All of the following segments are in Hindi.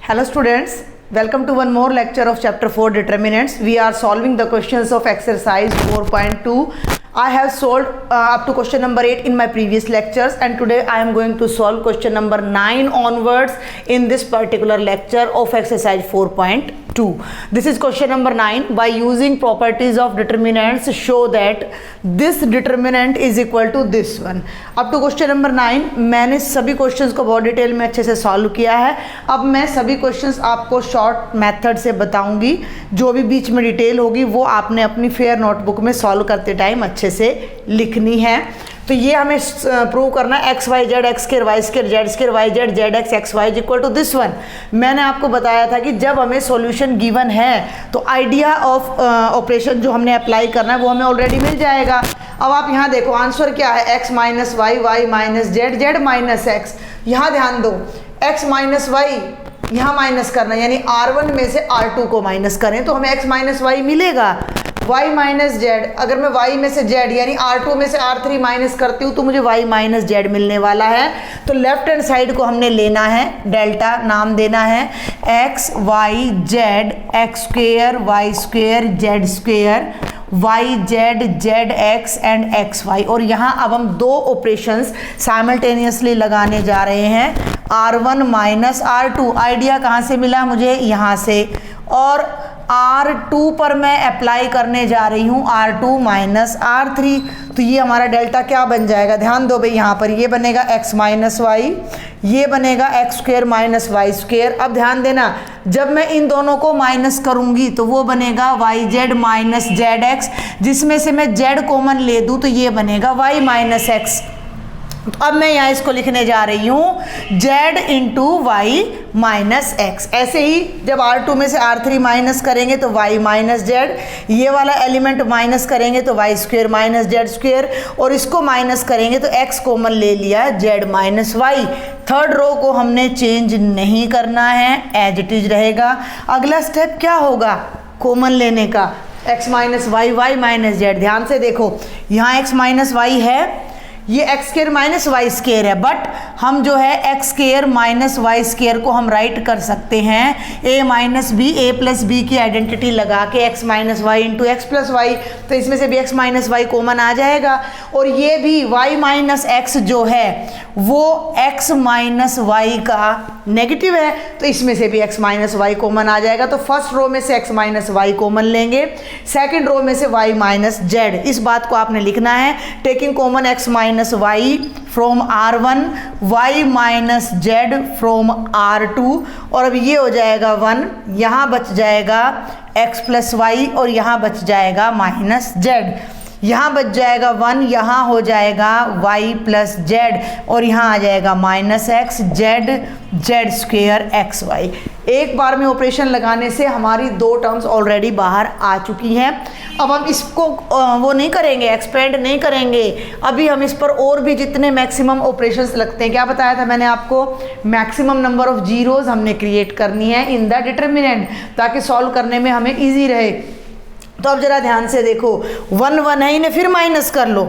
Hello students, welcome to one more lecture of chapter 4 determinants. We are solving the questions of exercise 4.2. I have solved up to question number 8 in my previous lectures, and today I am going to solve question number 9 onwards in this particular lecture of exercise 4.2. This is question number 9. By using properties of determinants, show that this determinant is equal to this one. up to question number 9 मैंने सभी क्वेश्चंस को बहुत डिटेल में अच्छे से सॉल्व किया है. अब मैं सभी क्वेश्चंस आपको शॉर्ट मेथड से बताऊंगी. जो भी बीच में डिटेल होगी वो आपने अपनी फेयर नोटबुक में सॉल्व करते टाइम अच्छे से लिखनी है. तो ये हमें प्रूव करना है x y z x square y square z square y z z x y is equal to this one. मैंने आपको बताया था कि जब हमें सॉल्यूशन गिवन है तो आइडिया ऑफ ऑपरेशन जो हमने अप्लाई करना है वो हमें ऑलरेडी मिल जाएगा. अब आप यहाँ देखो आंसर क्या है, x minus y y minus z z minus x. यहाँ ध्यान दो, एक्स माइनस वाई यहाँ माइनस करना यानी R1 में से R2 को माइनस करें तो हमें x माइनस वाई मिलेगा. y माइनस जेड, अगर मैं y में से z यानी R2 में से R3 माइनस करती हूँ तो मुझे y माइनस जेड मिलने वाला है. तो लेफ्ट हैंड साइड को हमने लेना है, डेल्टा नाम देना है x y z x square y square z square y z z x and x y. और यहाँ अब हम दो ऑपरेशंस साइमल्टेनियसली लगाने जा रहे हैं. R1 माइनस R2 आइडिया कहाँ से मिला मुझे, यहाँ से. और R2 पर मैं अप्लाई करने जा रही हूँ R2 माइनस R3. तो ये हमारा डेल्टा क्या बन जाएगा, ध्यान दो भाई, यहाँ पर ये बनेगा x माइनस वाई, ये बनेगा x square minus y square. अब ध्यान देना, जब मैं इन दोनों को माइनस करूँगी तो वो बनेगा y z minus z x, जिसमें से मैं जेड कॉमन ले दूँ तो ये बनेगा वाई माइनस एक्स. तो अब मैं यहाँ इसको लिखने जा रही हूँ z into y minus x. ऐसे ही जब R2 में से R3 माइनस करेंगे तो y माइनस जेड, ये वाला एलिमेंट माइनस करेंगे तो y square minus z square, और इसको माइनस करेंगे तो x कॉमन ले लिया z minus y. Third row को हमने चेंज नहीं करना है, एज इट इज रहेगा. अगला स्टेप क्या होगा कॉमन लेने का, x minus y y minus z. ध्यान से देखो यहाँ x माइनस वाई है, ये x square minus y square है, बट हम जो है x square minus y square को हम राइट कर सकते हैं a minus b, a plus b की आइडेंटिटी लगा के x minus y into x plus y. तो इसमें से भी एक्स माइनस वाई कॉमन आ जाएगा. और ये भी वाई माइनस एक्स जो है वो एक्स माइनस वाई का नेगेटिव है, तो इसमें से भी एक्स माइनस वाई कॉमन आ जाएगा. तो फर्स्ट रो में से एक्स माइनस वाई कॉमन लेंगे, सेकेंड रो में से वाई माइनस जेड. इस बात को आपने लिखना है, taking common x minus y from R1 y minus z from R2. और अब ये हो जाएगा 1, यहाँ बच जाएगा x प्लस वाई और यहाँ बच जाएगा माइनस जेड. यहाँ बच जाएगा 1, यहाँ हो जाएगा y प्लस जेड और यहाँ आ जाएगा minus x z z square x y. एक बार में ऑपरेशन लगाने से हमारी दो टर्म्स ऑलरेडी बाहर आ चुकी हैं. अब हम इसको वो नहीं करेंगे, एक्सपेंड नहीं करेंगे. अभी हम इस पर और भी जितने मैक्सिमम ऑपरेशंस लगते हैं, क्या बताया था मैंने आपको, मैक्सिमम नंबर ऑफ जीरोज हमने क्रिएट करनी है इन द डिटर्मिनेंट, ताकि सॉल्व करने में हमें ईजी रहे. तो अब जरा ध्यान से देखो, 1 1 है, इन्हें फिर माइनस कर लो.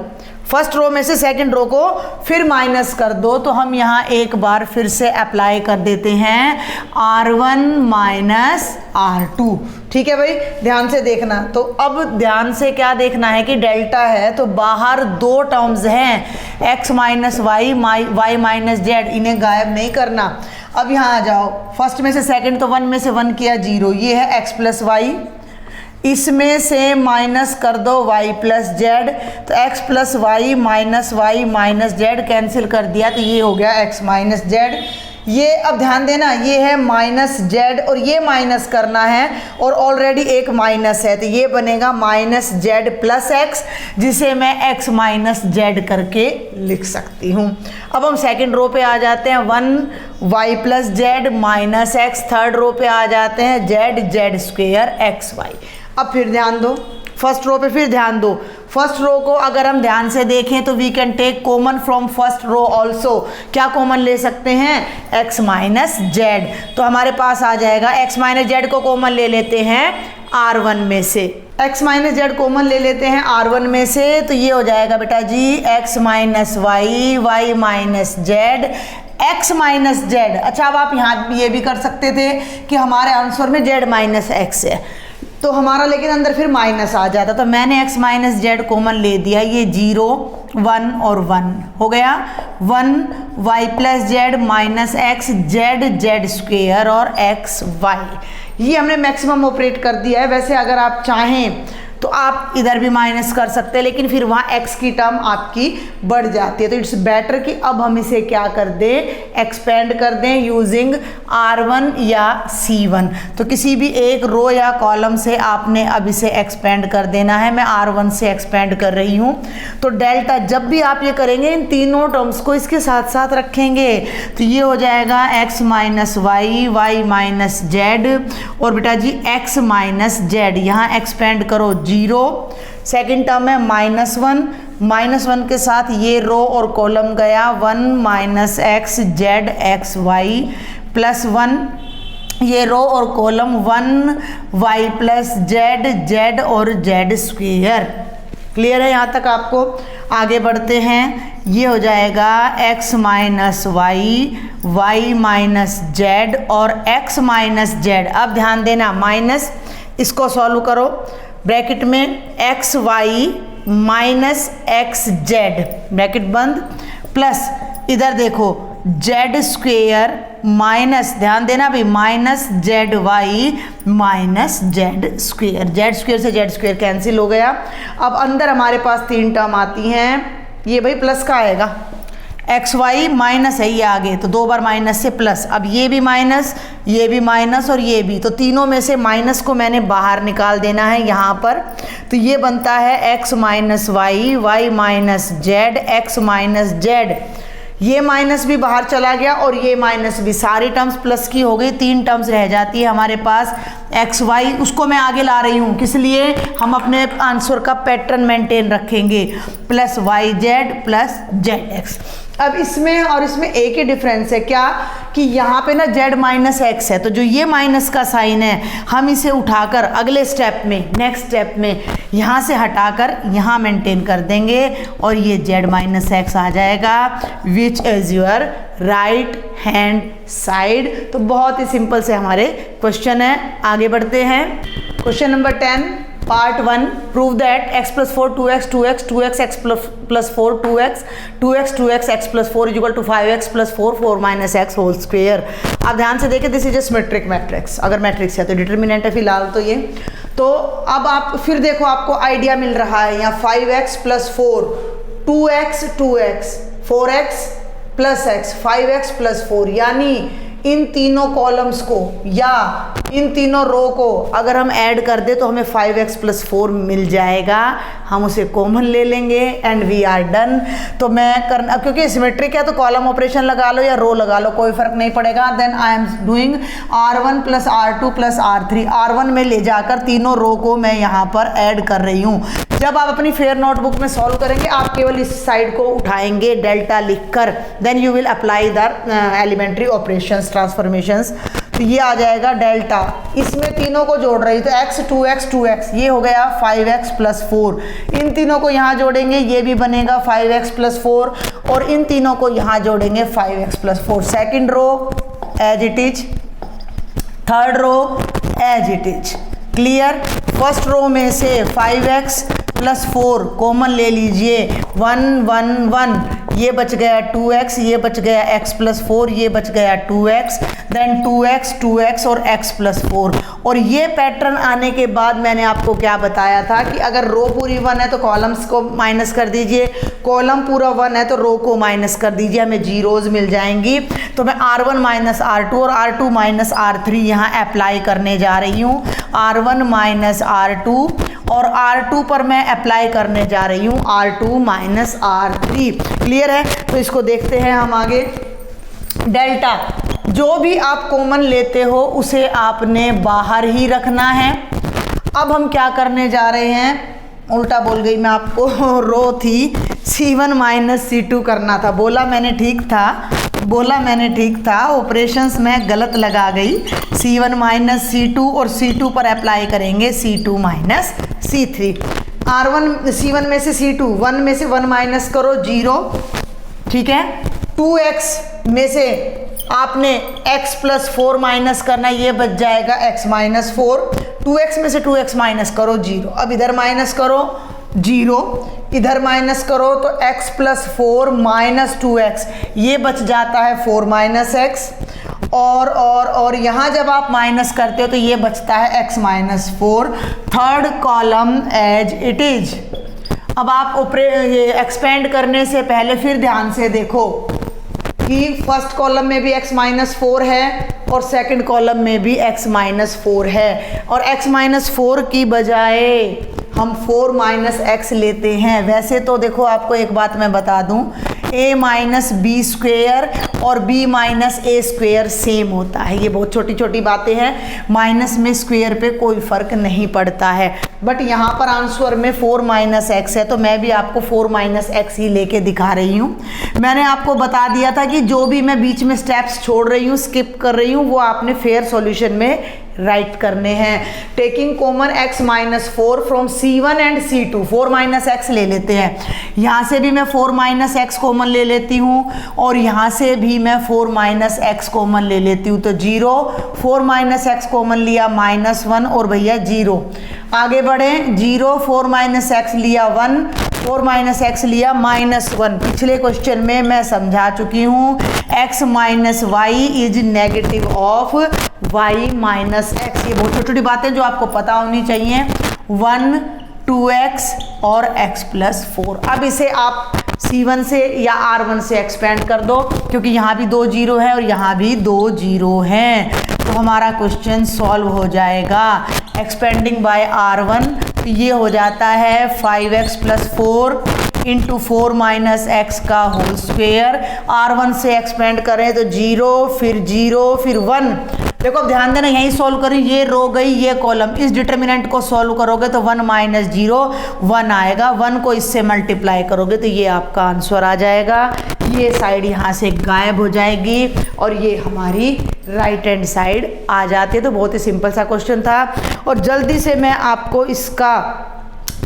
फर्स्ट रो में से सेकंड रो को फिर माइनस कर दो. तो हम यहाँ एक बार फिर से अप्लाई कर देते हैं R1 माइनस R2. ठीक है भाई, ध्यान से देखना. तो अब ध्यान से क्या देखना है कि डेल्टा है तो बाहर दो टर्म्स हैं x minus y y minus z, इन्हें गायब नहीं करना. अब यहाँ आ जाओ, फर्स्ट में से सेकंड तो 1 में से 1 किया 0, ये है x प्लस वाई, इसमें से माइनस कर दो y प्लस जेड. तो x plus y minus z cancel कर दिया तो ये हो गया x माइनस जेड. ये अब ध्यान देना, ये है माइनस जेड और ये माइनस करना है और ऑलरेडी एक माइनस है, तो ये बनेगा माइनस जेड प्लस एक्स, जिसे मैं x माइनस जेड करके लिख सकती हूँ. अब हम सेकंड रो पे आ जाते हैं, 1 y plus z minus x. Third row पे आ जाते हैं z z square x y. अब फिर ध्यान दो, फर्स्ट रो पे फिर ध्यान दो. फर्स्ट रो को अगर हम ध्यान से देखें तो we can take common from first row also. क्या कॉमन ले सकते हैं, x माइनस जेड. तो हमारे पास आ जाएगा x माइनस जेड को कॉमन ले लेते हैं R1 में से, x माइनस जेड कॉमन ले लेते हैं R1 में से. तो ये हो जाएगा बेटा जी x minus y y minus z x minus z. अच्छा, अब आप यहाँ ये भी कर सकते थे कि हमारे आंसर में z माइनस एक्स है, तो हमारा लेकिन अंदर फिर माइनस आ जाता, तो मैंने x माइनस जेड कॉमन ले दिया। ये 0 1 और 1 हो गया 1 y plus z minus x Z square और एक्स वाई। ये हमने मैक्सिमम ऑपरेट कर दिया है। वैसे अगर आप चाहें तो आप इधर भी माइनस कर सकते हैं, लेकिन फिर वहाँ x की टर्म आपकी बढ़ जाती है, तो इट्स बेटर कि अब हम इसे क्या कर दें, एक्सपेंड कर दें यूजिंग R1 या C1। तो किसी भी एक रो या कॉलम से आपने अब इसे एक्सपेंड कर देना है। मैं R1 से एक्सपेंड कर रही हूँ। तो डेल्टा जब भी आप ये करेंगे इन तीनों टर्म्स को इसके साथ साथ रखेंगे, तो ये हो जाएगा x minus y, y minus z, और बेटा जी x माइनस जेड। यहाँ एक्सपेंड करो 0, सेकेंड टर्म है -1 के साथ ये रो और कॉलम गया 1 minus x z x y plus 1, ये रो और कॉलम 1 वाई प्लस जेड और जेड स्क्वेयर। क्लियर है यहाँ तक आपको? आगे बढ़ते हैं। ये हो जाएगा x minus y minus z और x माइनस जेड। अब ध्यान देना, माइनस इसको सॉल्व करो, ब्रैकेट में x y minus x z bracket बंद, प्लस इधर देखो जेड स्क्वेयर माइनस, ध्यान देना भाई, minus z y minus z square से जेड स्क्वेयर कैंसिल हो गया। अब अंदर हमारे पास 3 टर्म आती हैं, ये भाई प्लस का आएगा, एक्स वाई माइनस है ये आगे, तो 2 बार माइनस से प्लस, अब ये भी माइनस और ये भी, तो तीनों में से माइनस को मैंने बाहर निकाल देना है यहाँ पर। तो ये बनता है x minus y minus z x minus z, ये माइनस भी बाहर चला गया और ये माइनस भी, सारी टर्म्स प्लस की हो गई, 3 टर्म्स रह जाती है हमारे पास एक्स वाई। उसको मैं आगे ला रही हूँ, किस लिए? हम अपने आंसर का पैटर्न मेंटेन रखेंगे, plus y z plus z x. अब इसमें और इसमें एक ही डिफरेंस है, क्या कि यहाँ पे ना z माइनस एक्स है, तो जो ये माइनस का साइन है हम इसे उठाकर अगले स्टेप में, नेक्स्ट स्टेप में यहाँ से हटाकर यहाँ मेंटेन कर देंगे और ये z माइनस एक्स आ जाएगा, which is your right hand side. तो बहुत ही सिंपल से हमारे क्वेश्चन है। आगे बढ़ते हैं। Question number 10 part 1, prove that x plus 4 2x x plus 4 2x x plus 4 is equal to 5x plus 4 minus x whole square. आप ध्यान से देखें, this is a symmetric matrix, अगर मैट्रिक्स है तो डिटर्मिनेंट है फिलहाल तो ये। तो अब आप फिर देखो, आपको आइडिया मिल रहा है यहाँ 5x plus 4 2x 4x plus x 5x plus 4, यानी इन तीनों कॉलम्स को या इन तीनों रो को अगर हम ऐड कर दे तो हमें 5x प्लस 4 मिल जाएगा। हम उसे कॉमन ले लेंगे एंड वी आर डन। तो मैं करना, क्योंकि सिमेट्रिक है तो कॉलम ऑपरेशन लगा लो या रो लगा लो, कोई फर्क नहीं पड़ेगा। Then I am doing R1 plus R2 plus R3, R1 में ले जाकर तीनों रो को मैं यहाँ पर ऐड कर रही हूँ। जब आप अपनी फेयर नोटबुक में सॉल्व करेंगे, आप केवल इस साइड को उठाएंगे डेल्टा लिखकर, then you will apply the elementary operations transformations. तो ये आ जाएगा डेल्टा, इसमें तीनों को जोड़ रही, तो x 2x ये हो गया 5x प्लस 4, इन तीनों को यहाँ जोड़ेंगे, ये भी बनेगा 5x प्लस 4 और इन तीनों को यहाँ जोड़ेंगे 5x plus 4। Second row as it is, third row as it is. Clear? First row में से 5x प्लस 4 कॉमन ले लीजिए, 1 1 1, ये बच गया 2x, ये बच गया x प्लस 4, ये बच गया 2x, देन 2x और x प्लस 4। और ये पैटर्न आने के बाद मैंने आपको क्या बताया था कि अगर रो पूरी 1 है तो कॉलम्स को माइनस कर दीजिए, कॉलम पूरा 1 है तो रो को माइनस कर दीजिए, हमें जीरोज मिल जाएंगी। तो मैं R1 माइनस R2 और R2 माइनस R3 यहाँ अप्लाई करने जा रही हूँ, R1 माइनस R2 और R2 पर मैं अप्लाई करने जा रही हूँ R2 माइनस R3। क्लियर है? तो इसको देखते हैं हम आगे। डेल्टा, जो भी आप कॉमन लेते हो उसे आपने बाहर ही रखना है। अब हम क्या करने जा रहे हैं, उल्टा बोल गई मैं आपको, रो थी C1 माइनस C2 करना था, बोला मैंने ठीक था, ऑपरेशंस में गलत लगा गई। C1 माइनस C2 और C2 पर अप्लाई करेंगे C2 माइनस C3। C1 में से C2, 1 में से 1 माइनस करो 0, ठीक है। 2x में से आपने x प्लस 4 माइनस करना, ये बच जाएगा x माइनस 4। 2x में से 2x माइनस करो 0, अब इधर माइनस करो 0, इधर माइनस करो तो x प्लस 4 माइनस 2x, ये बच जाता है 4 माइनस एक्स। और यहाँ जब आप माइनस करते हो तो ये बचता है x minus 4, third column as it is. अब आप ये एक्सपेंड करने से पहले फिर ध्यान से देखो कि फर्स्ट कॉलम में भी x माइनस 4 है और सेकंड कॉलम में भी x माइनस 4 है, और x माइनस 4 की बजाय हम 4 माइनस एक्स लेते हैं। वैसे तो देखो आपको एक बात मैं बता दूं, a माइनस बी स्क्वेयर और b माइनस ए स्क्वेयर सेम होता है। ये बहुत छोटी छोटी बातें हैं, माइनस में स्क्वेयर पे कोई फ़र्क नहीं पड़ता है। बट यहाँ पर आंसर में 4 माइनस एक्स है तो मैं भी आपको 4 माइनस एक्स ही लेके दिखा रही हूँ। मैंने आपको बता दिया था कि जो भी मैं बीच में स्टेप्स छोड़ रही हूँ, स्किप कर रही हूँ, वो आपने फेयर सॉल्यूशन में राइट करने हैं। Taking common x minus 4 from C1 and C2, 4 minus x ले लेते हैं। यहाँ से भी मैं 4 माइनस एक्स कॉमन ले लेती हूँ और यहाँ से भी मैं 4 माइनस एक्स कॉमन ले लेती हूँ, तो 0, 4 माइनस एक्स कॉमन लिया -1 और भैया 0। आगे बढ़ें, 0, 4 माइनस एक्स लिया 1, 4 माइनस एक्स लिया -1। पिछले क्वेश्चन में मैं समझा चुकी हूँ x minus y is negative of y minus x. ये बहुत छोटी छोटी बातें जो आपको पता होनी चाहिए। 1, 2x और x प्लस 4। अब इसे आप C1 से या R1 से एक्सपेंड कर दो, क्योंकि यहाँ भी 2 0 है और यहाँ भी 2 0 हैं, तो हमारा क्वेश्चन सॉल्व हो जाएगा। एक्सपेंडिंग बाय R1 तो ये हो जाता है 5x plus 4 into 4 minus x का होल स्क्वेयर। R1 से एक्सपेंड करें तो 0 फिर 1। देखो अब ध्यान देना, यहीं सॉल्व करें, ये रो गई ये कॉलम, इस डिटर्मिनेंट को सॉल्व करोगे तो 1 माइनस 0 1 आएगा, 1 को इससे मल्टीप्लाई करोगे तो ये आपका आंसर आ जाएगा। ये साइड यहाँ से गायब हो जाएगी और ये हमारी राइट हैंड साइड आ जाती है। तो बहुत ही सिंपल सा क्वेश्चन था और जल्दी से मैं आपको इसका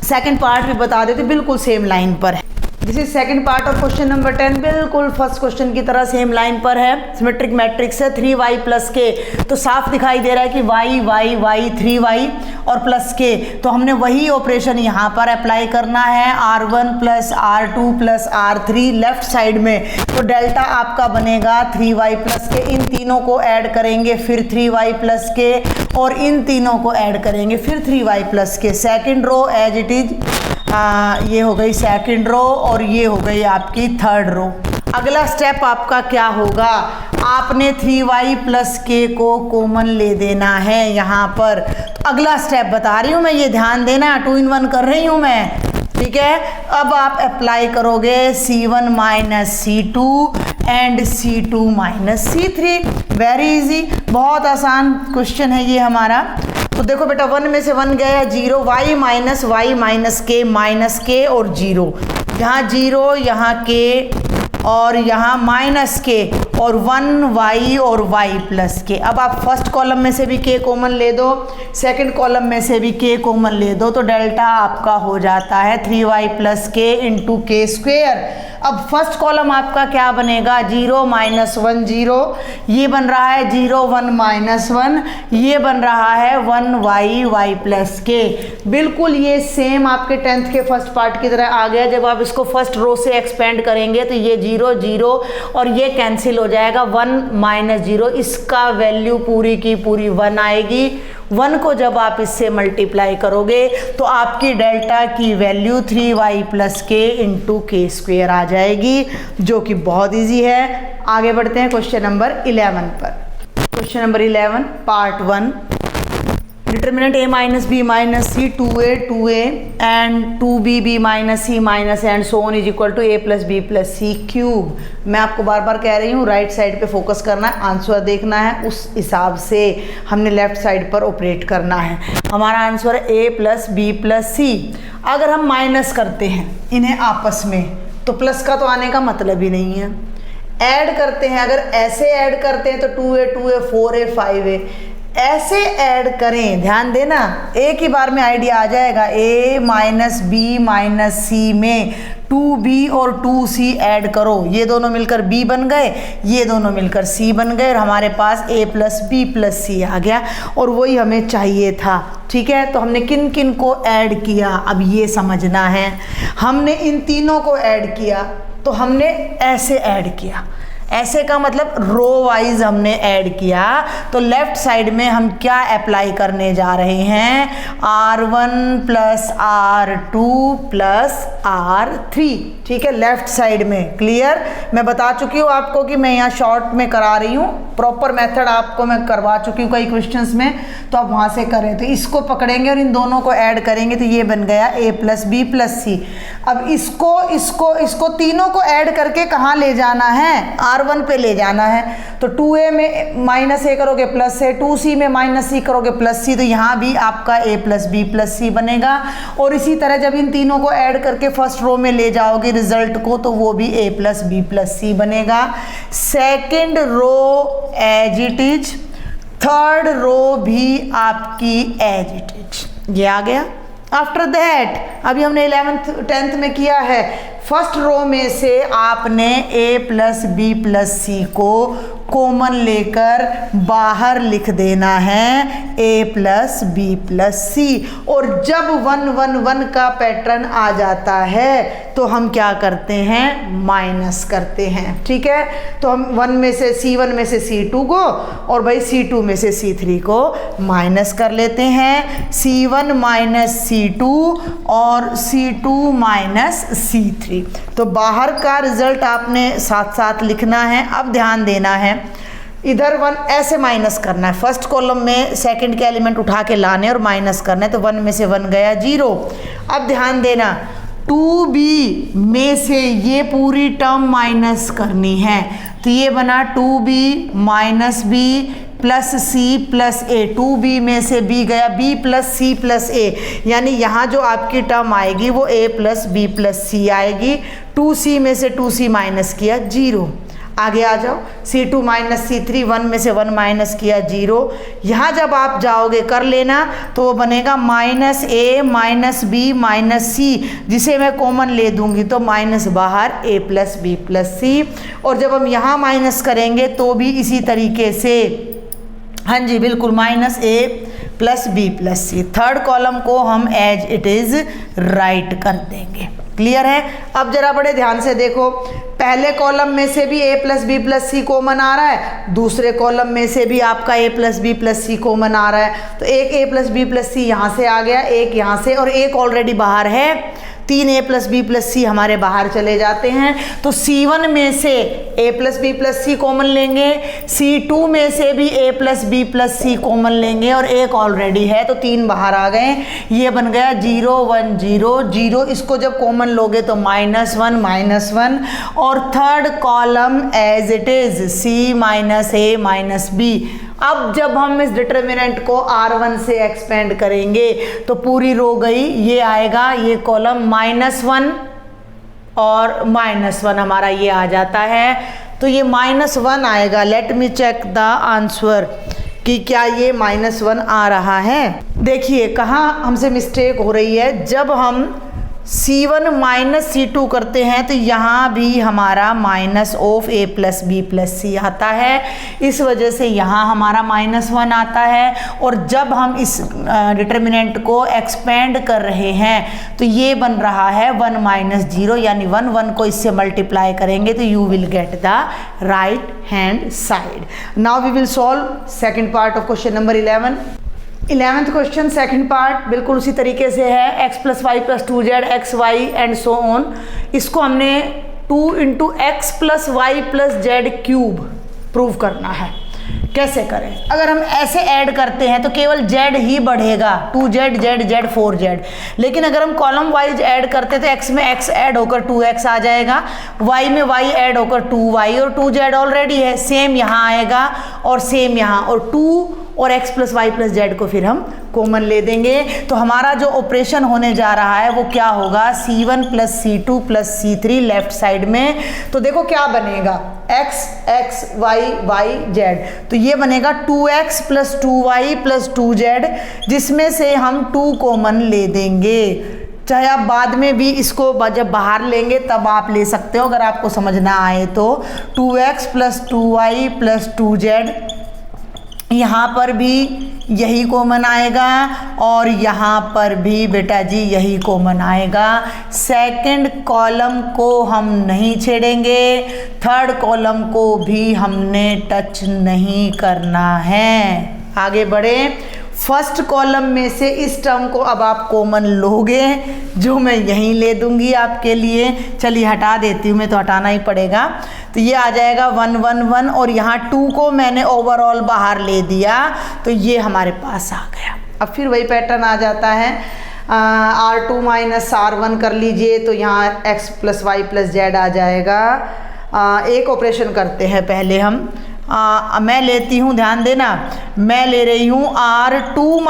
सेकंड पार्ट भी बता देती, बिल्कुल सेम लाइन पर है। This is second part of question number 10, बिल्कुल फर्स्ट क्वेश्चन की तरह सेम लाइन पर है। सिमेट्रिक मैट्रिक्स है 3y प्लस के, तो साफ दिखाई दे रहा है कि y y y 3y और प्लस के, तो हमने वही ऑपरेशन यहाँ पर अप्लाई करना है। R1 plus R2 plus R3 left side में, तो डेल्टा आपका बनेगा 3y प्लस के। इन तीनों को ऐड करेंगे फिर 3y प्लस के, और इन तीनों को ऐड करेंगे फिर 3y प्लस के। Second row as it is, ये हो गई सेकंड रो और ये हो गई आपकी थर्ड रो। अगला स्टेप आपका क्या होगा, आपने 3y प्लस के को कॉमन ले देना है यहाँ पर। तो अगला स्टेप बता रही हूँ मैं, ये ध्यान देना, 2 in 1 कर रही हूँ मैं, ठीक है। अब आप अप्लाई करोगे C1 minus C2 and C2 minus C3। Very easy, बहुत आसान क्वेश्चन है ये हमारा। तो देखो बेटा 1 में से 1 गया 0, y माइनस के और 0, यहाँ 0 यहाँ के और यहाँ माइनस के और 1y और y प्लस के। अब आप फर्स्ट कॉलम में से भी k कॉमन ले दो, सेकंड कॉलम में से भी k कॉमन ले दो, तो डेल्टा आपका हो जाता है 3y प्लस के इंटू के स्क्वेयर। अब फर्स्ट कॉलम आपका क्या बनेगा, 0 माइनस 1 0, ये बन रहा है 0 1 माइनस 1, ये बन रहा है 1y y प्लस के। बिल्कुल ये सेम आपके 10th के फर्स्ट पार्ट की तरह आ गया। जब आप इसको फर्स्ट रो से एक्सपेंड करेंगे तो ये 0 0 और ये कैंसिल हो जाएगा, 1 माइनस 0, इसका वैल्यू पूरी की पूरी 1 आएगी। 1 को जब आप इससे मल्टीप्लाई करोगे तो आपकी डेल्टा की वैल्यू 3y प्लस के इंटू के स्क्वेयर आ जाएगी, जो कि बहुत इजी है। आगे बढ़ते हैं क्वेश्चन नंबर 11 पर। Question number 11 part 1, determinant a minus b minus c 2a and 2b b minus c minus and so on is equal to a plus B plus c cube. मैं आपको बार बार कह रही हूँ राइट साइड पे फोकस करना है, आंसर देखना है, उस हिसाब से हमने लेफ्ट साइड पर ऑपरेट करना है। हमारा आंसर है a प्लस बी प्लस सी। अगर हम माइनस करते हैं इन्हें आपस में तो प्लस का तो आने का मतलब ही नहीं है। ऐड करते हैं, अगर ऐसे ऐड करते हैं तो 2a 2a 4a 5a, ऐसे ऐड करें, ध्यान देना, एक ही बार में आइडिया आ जाएगा। a माइनस बी माइनस सी में 2b और 2c ऐड करो, ये दोनों मिलकर b बन गए, ये दोनों मिलकर c बन गए और हमारे पास a plus b plus c आ गया और वही हमें चाहिए था। ठीक है, तो हमने किन किन को ऐड किया अब ये समझना है। हमने इन तीनों को ऐड किया तो हमने ऐसे ऐड किया, ऐसे का मतलब रो वाइज हमने ऐड किया। तो लेफ्ट साइड में हम क्या अप्लाई करने जा रहे हैं, R1 plus R2 plus R3। ठीक है, लेफ्ट साइड में। क्लियर, मैं बता चुकी हूँ आपको कि मैं यहाँ शॉर्ट में करा रही हूँ, प्रॉपर मेथड आपको मैं करवा चुकी हूँ कई क्वेश्चंस में, तो आप वहाँ से करें। तो इसको पकड़ेंगे और इन दोनों को ऐड करेंगे तो ये बन गया a प्लस बी प्लस सी। अब इसको तीनों को ऐड करके कहाँ ले जाना है, R1 पे ले जाना है। तो 2a में माइनस a करोगे प्लस a, 2c में माइनस c करोगे प्लस c, तो यहाँ भी आपका a plus B plus c बनेगा। और इसी तरह जब इन तीनों को ऐड करके फर्स्ट रो में ले जाओगे रिजल्ट को, तो वो भी a plus B plus c बनेगा। Second row as it is, third row भी आपकी एज इट इज, ये आ गया। आफ्टर दैट अभी हमने 11th 10th में किया है, फर्स्ट रो में से आपने a प्लस बी प्लस सी को कॉमन लेकर बाहर लिख देना है a प्लस बी प्लस सी। और जब 1 1 1 का पैटर्न आ जाता है तो हम क्या करते हैं, माइनस करते हैं। ठीक है, तो हम 1 में से C1 में से C2 को और भाई C2 में से C3 को माइनस कर लेते हैं। C1 माइनस C2 और C2 माइनस C3, तो बाहर का रिजल्ट आपने साथ साथ लिखना है। अब ध्यान देना है, इधर 1 ऐसे माइनस करना है, फर्स्ट कॉलम में सेकंड के एलिमेंट उठा के लाने और माइनस करना है। तो 1 में से 1 गया 0। अब ध्यान देना, 2b में से ये पूरी टर्म माइनस करनी है, तो ये बना 2b minus b plus c plus a। 2b में से b गया b plus c plus a, यानी यहाँ जो आपकी टर्म आएगी वो a plus b plus c आएगी। 2c में से 2c माइनस किया 0। आगे आ जाओ, C2 माइनस C3, 1 में से 1 माइनस किया 0। यहाँ जब आप जाओगे कर लेना तो वो बनेगा minus a minus b minus c, जिसे मैं कॉमन ले दूंगी तो माइनस बाहर a प्लस बी प्लस सी। और जब हम यहाँ माइनस करेंगे तो भी इसी तरीके से, हाँ जी बिल्कुल, minus a plus B plus c. Third column को हम एज इट इज राइट कर देंगे। क्लियर है। अब जरा बड़े ध्यान से देखो, पहले कॉलम में से भी a plus B plus C common आ रहा है, दूसरे कॉलम में से भी आपका a plus B plus C common आ रहा है। तो एक a plus B plus C यहाँ से आ गया, एक यहाँ से, और एक ऑलरेडी बाहर है। 3a प्लस बी प्लस सी हमारे बाहर चले जाते हैं। तो C1 में से a plus B plus C common लेंगे, C2 में से भी a plus B plus C common लेंगे, और एक ऑलरेडी है तो 3 बाहर आ गए। ये बन गया 0 1 0 0। इसको जब कॉमन लोगे तो -1 -1, और third column as it is C minus a minus b। अब जब हम इस डिटर्मिनेंट को R1 से एक्सपेंड करेंगे तो पूरी रो गई, ये आएगा, ये कॉलम -1 और -1 हमारा ये आ जाता है। तो ये -1 आएगा। Let me check the answer कि क्या ये -1 आ रहा है। देखिए कहाँ हमसे मिस्टेक हो रही है, जब हम C1 माइनस C2 करते हैं तो यहाँ भी हमारा minus of a plus B plus C आता है, इस वजह से यहाँ हमारा -1 आता है। और जब हम इस डिटर्मिनेंट को एक्सपेंड कर रहे हैं तो ये बन रहा है 1 माइनस 0, यानी 1 1 को इससे मल्टीप्लाई करेंगे तो you will get the right hand side. Now we will solve second part of question number 11th question second part बिल्कुल उसी तरीके से है। x plus y plus 2z x y and so on. इसको हमने 2 into x plus y plus z cube prove करना है। कैसे करें? अगर हम ऐसे ऐड करते हैं तो केवल z ही बढ़ेगा, 2z z z 4z। लेकिन अगर हम कॉलम वाइज ऐड करते हैं तो x में x ऐड होकर 2x आ जाएगा, y में y ऐड होकर 2y, और 2z ऑलरेडी है, सेम यहाँ आएगा और सेम यहाँ, और 2 और x plus y plus z को फिर हम कॉमन ले देंगे। तो हमारा जो ऑपरेशन होने जा रहा है वो क्या होगा, C1 plus C2 plus C3 left side में। तो देखो क्या बनेगा, x x y y z, तो ये बनेगा 2x plus 2y plus 2z, जिसमें से हम 2 कॉमन ले देंगे। चाहे आप बाद में भी इसको जब बाहर लेंगे तब आप ले सकते हो अगर आपको समझना आए तो। 2x + 2y + 2z, यहाँ पर भी यही कॉमन आएगा और यहाँ पर भी बेटा जी यही कॉमन आएगा। सेकंड कॉलम को हम नहीं छेड़ेंगे, थर्ड कॉलम को भी हमने टच नहीं करना है। आगे बढ़े। फर्स्ट कॉलम में से इस टर्म को अब आप कॉमन लोगे, जो मैं यहीं ले दूंगी आपके लिए। चलिए हटा देती हूँ, मैं तो हटाना ही पड़ेगा। तो ये आ जाएगा 1 1 1 और यहाँ 2 को मैंने ओवरऑल बाहर ले दिया तो ये हमारे पास आ गया। अब फिर वही पैटर्न आ जाता है। R2 - R1 कर लीजिए तो यहाँ x + y + z आ जाएगा। एक ऑपरेशन करते हैं पहले हम। मैं लेती हूँ, ध्यान देना, मैं ले रही हूँ R2 -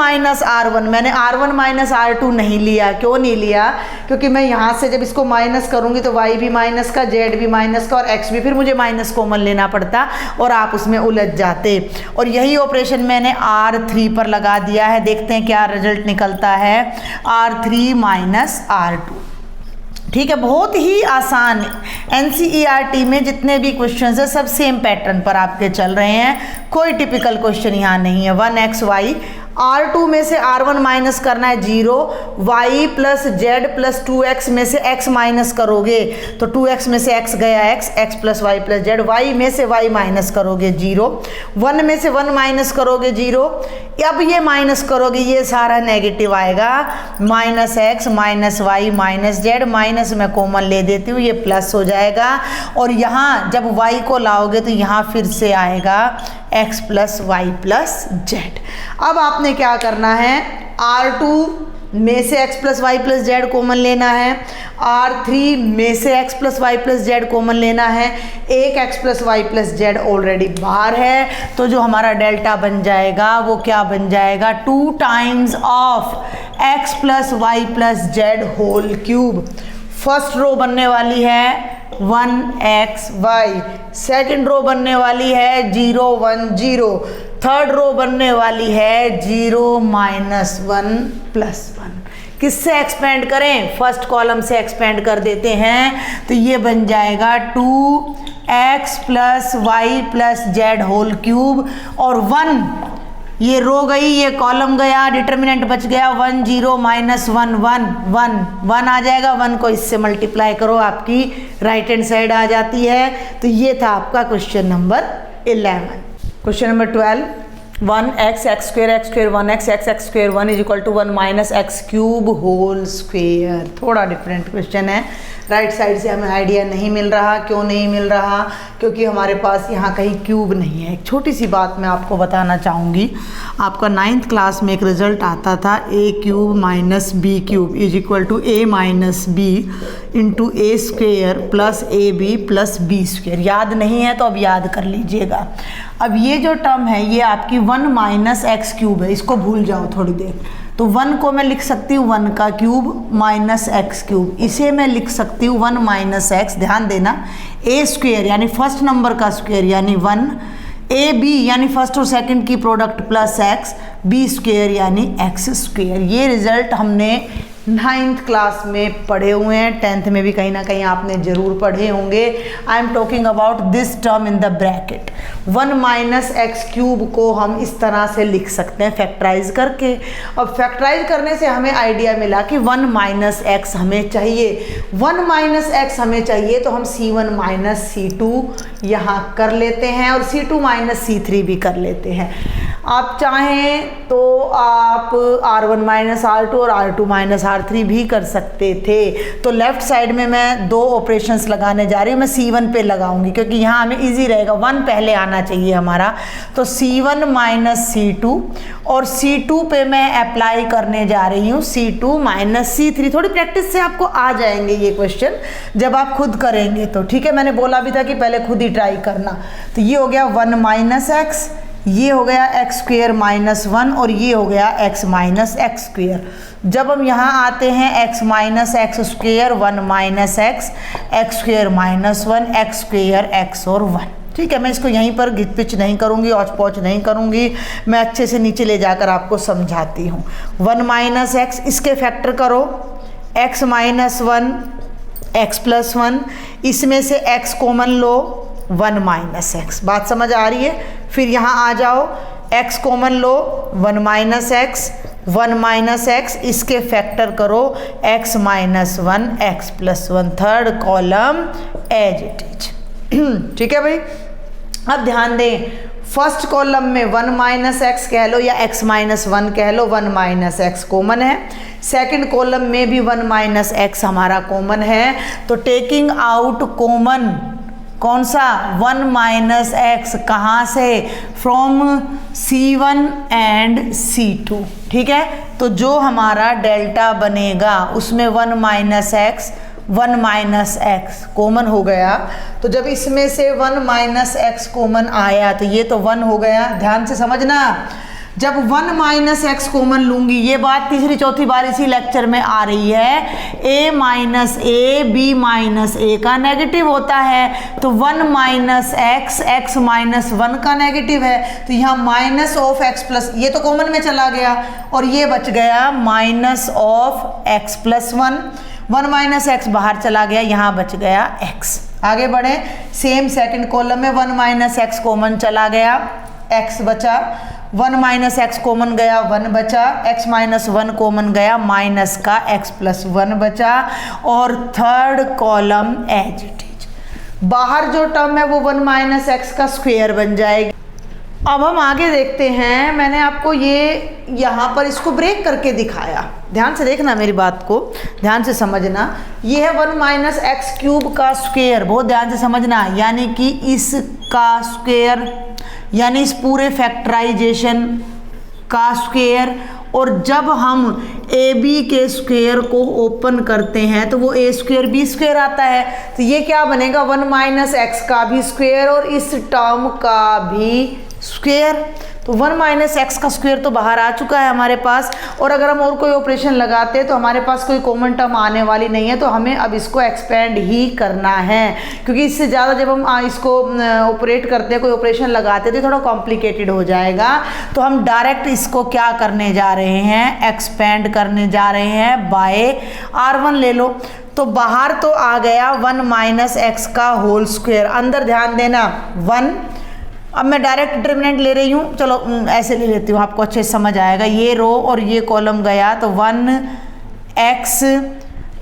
R1। मैंने R1 - R2 नहीं लिया। क्यों नहीं लिया? क्योंकि मैं यहाँ से जब इसको माइनस करूँगी तो y भी माइनस का, z भी माइनस का और x भी, फिर मुझे माइनस कॉमन लेना पड़ता और आप उसमें उलझ जाते। और यही ऑपरेशन मैंने R3 पर लगा दिया है। देखते हैं क्या रिजल्ट निकलता है। R3 - R2। ठीक है, बहुत ही आसान। NCERT में जितने भी क्वेश्चंस है सब सेम पैटर्न पर आपके चल रहे हैं, कोई टिपिकल क्वेश्चन यहाँ नहीं है। 1xy, R2 में से R1 माइनस करना है 0, y + z + 2x में से x माइनस करोगे तो 2x में से x गया x + y + z, y में से y माइनस करोगे 0, 1 में से 1 माइनस करोगे 0, अब ये माइनस करोगे ये सारा नेगेटिव आएगा, -x -y -z, माइनस में कॉमन ले देती हूँ, ये प्लस हो जाएगा। और यहाँ जब y को लाओगे तो यहाँ फिर से आएगा x + y + z। अब आपने क्या करना है, R2 में से x + y + z कॉमन लेना है, R3 में से x + y + z कॉमन लेना है। एक x + y + z ऑलरेडी बाहर है तो जो हमारा डेल्टा बन जाएगा वो क्या बन जाएगा, 2 times of x + y + z whole cube. First row बनने वाली है 1xy, सेकंड रो बनने वाली है 0 1 0, थर्ड रो बनने वाली है 0 -1 + 1। किससे एक्सपेंड करें? फर्स्ट कॉलम से एक्सपेंड कर देते हैं तो ये बन जाएगा 2x + y + z whole cube और 1, ये रो गई, ये कॉलम गया, डिटर्मिनेंट बच गया 1 0 -1 1 1 1 आ जाएगा। 1 को इससे मल्टीप्लाई करो, आपकी राइट हैंड साइड आ जाती है। तो ये था आपका question number 11। Question number 12, 1x x² 1x x² 1 = 1 - x³ whole square. थोड़ा डिफरेंट क्वेश्चन है, राइट साइड से हमें आइडिया नहीं मिल रहा। क्यों नहीं मिल रहा? क्योंकि हमारे पास यहाँ कहीं क्यूब नहीं है। एक छोटी सी बात मैं आपको बताना चाहूँगी, आपका 9th क्लास में एक रिजल्ट आता था a³ - b³ = a - b × a² + ab + b²। याद नहीं है तो अब याद कर लीजिएगा। अब ये जो टर्म है ये आपकी 1 - x³ है, इसको भूल जाओ थोड़ी देर। तो 1 को मैं लिख सकती हूँ 1 का क्यूब -x³, इसे मैं लिख सकती हूँ 1 - x, ध्यान देना, a² यानी फर्स्ट नंबर का स्क्वायर यानी 1, ab यानी फर्स्ट और सेकंड की प्रोडक्ट प्लस x, b² यानी x²। ये रिजल्ट हमने 9th क्लास में पढ़े हुए हैं, 10th में भी कहीं ना कहीं आपने जरूर पढ़े होंगे। I am talking about this term in the bracket. 1 - x³ को हम इस तरह से लिख सकते हैं फैक्टराइज करके। अब फैक्टराइज करने से हमें आइडिया मिला कि 1 - x हमें चाहिए। 1 - x हमें चाहिए तो हम c1 - c2 यहाँ कर लेते हैं और c2 - c3 भी कर लेते हैं। आप चाहें तो आप R1 - R2 और R2 - R3 भी कर सकते थे। तो लेफ्ट साइड में मैं 2 ऑपरेशंस लगाने जा रही हूँ। मैं C1 पे लगाऊंगी क्योंकि यहाँ हमें इजी रहेगा, 1 पहले आना चाहिए हमारा। तो C1 - C2 और C2 पे मैं अप्लाई करने जा रही हूँ C2 - C3। थोड़ी प्रैक्टिस से आपको आ जाएंगे ये क्वेश्चन जब आप खुद करेंगे तो। ठीक है, मैंने बोला भी था कि पहले खुद ही ट्राई करना। तो ये हो गया 1 - x, ये हो गया x² - 1 और ये हो गया x - x²। जब हम यहाँ आते हैं x - x², 1 - x, x² - 1, x² x और 1। ठीक है, मैं इसको यहीं पर घिच पिच नहीं करूँगी, औच पौच नहीं करूँगी, मैं अच्छे से नीचे ले जाकर आपको समझाती हूँ। 1 - x, इसके फैक्टर करो, x माइनस 1 x प्लस 1, इसमें से x कॉमन लो 1 माइनस एक्स। बात समझ आ रही है? फिर यहाँ आ जाओ, x कॉमन लो 1 माइनस एक्स, 1 माइनस एक्स, इसके फैक्टर करो x minus 1 x plus 1, third column as it is. ठीक है भाई। अब ध्यान दें, फर्स्ट कॉलम में 1 माइनस एक्स कह लो या x माइनस 1 कह लो, 1 माइनस एक्स कॉमन है। सेकंड कॉलम में भी 1 माइनस एक्स हमारा कॉमन है। तो टेकिंग आउट कॉमन कौन सा? 1 माइनस एक्स, कहाँ से? From C1 and C2। ठीक है, तो जो हमारा डेल्टा बनेगा उसमें 1 minus x 1 minus x common हो गया। तो जब इसमें से 1 माइनस एक्स कॉमन आया तो ये तो 1 हो गया। ध्यान से समझना, जब 1 माइनस एक्स कॉमन लूंगी, ये बात तीसरी चौथी बार इसी लेक्चर में आ रही है, a minus A b minus A का नेगेटिव होता है। तो 1 माइनस एक्स x माइनस 1 का नेगेटिव है। तो यहाँ माइनस ऑफ x प्लस, ये तो कॉमन में चला गया और ये बच गया minus of x plus 1। 1 minus x बाहर चला गया, यहाँ बच गया x। आगे बढ़े, सेम सेकंड कॉलम में 1 माइनस एक्स कॉमन चला गया, x बचा, 1 माइनस एक्स कॉमन गया 1 बचा, x माइनस 1 कॉमन गया माइनस का x प्लस 1 बचा, और third column as it is. बाहर जो टर्म है वो 1 माइनस एक्स का स्क्वायर बन जाएगी। अब हम आगे देखते हैं, मैंने आपको ये यहाँ पर इसको ब्रेक करके दिखाया, ध्यान से देखना मेरी बात को, ध्यान से समझना। ये है 1 माइनस एक्स क्यूब का स्क्वायर, बहुत ध्यान से समझना, यानी कि इसका स्क्वायर, यानी इस पूरे फैक्टराइजेशन का स्क्वायर। और जब हम ए बी के स्क्वायर को ओपन करते हैं तो वो ए स्क्वायर बी स्क्वायर आता है। तो ये क्या बनेगा? 1 माइनस एक्स का भी स्क्वायर और इस टर्म का भी स्क्वायर। तो 1 माइनस एक्स का स्क्वायर तो बाहर आ चुका है हमारे पास। और अगर हम और कोई ऑपरेशन लगाते हैं तो हमारे पास कोई कॉमन टर्म आने वाली नहीं है, तो हमें अब इसको एक्सपेंड ही करना है, क्योंकि इससे ज़्यादा जब हम इसको ऑपरेट करते हैं, कोई ऑपरेशन लगाते हैं तो थोड़ा कॉम्प्लिकेटेड हो जाएगा। तो हम डायरेक्ट इसको क्या करने जा रहे हैं? एक्सपेंड करने जा रहे हैं बाय R1 ले लो। तो बाहर तो आ गया 1 माइनस एक्स का होल स्क्वायर, अंदर ध्यान देना 1। अब मैं डायरेक्ट डिटर्मिनेंट ले रही हूँ, चलो ऐसे ले लेती हूँ, आपको अच्छे से समझ आएगा। ये रो और ये कॉलम गया तो 1x